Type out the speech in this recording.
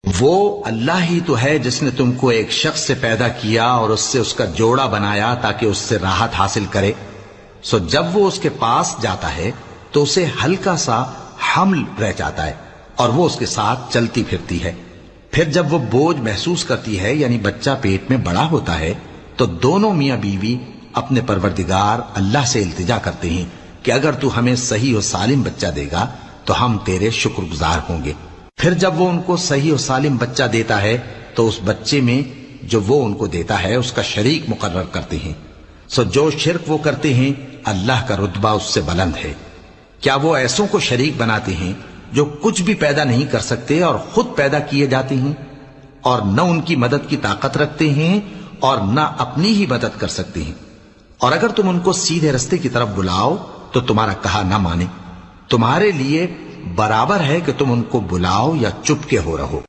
वो अल्लाह ही तो है जिसने तुमको एक शख्स से पैदा किया और उससे उसका जोड़ा बनाया ताकि उससे राहत हासिल करे। सो जब वो उसके पास जाता है तो उसे हल्का सा हमल रह जाता है और वो उसके साथ चलती फिरती है। फिर जब वो बोझ महसूस करती है यानी बच्चा पेट में बड़ा होता है तो दोनों मियां बीवी अपने परवरदिगार अल्लाह से इल्तिजा करते हैं कि अगर तू हमें सही और सालिम बच्चा देगा तो हम तेरे शुक्रगुजार होंगे। फिर जब वो उनको सही और सालिम बच्चा देता है तो उस बच्चे में जो वो उनको देता है उसका शरीक मुकर्रर करते हैं। सो जो शिर्क वो करते हैं अल्लाह का रुतबा उससे बुलंद है। क्या वो ऐसों को शरीक बनाते हैं जो कुछ भी पैदा नहीं कर सकते और खुद पैदा किए जाते हैं और न उनकी मदद की ताकत रखते हैं और न अपनी ही मदद कर सकते हैं। और अगर तुम उनको सीधे रास्ते की तरफ बुलाओ तो तुम्हारा कहा न माने। तुम्हारे लिए बराबर है कि तुम उनको बुलाओ या चुपके हो रहो।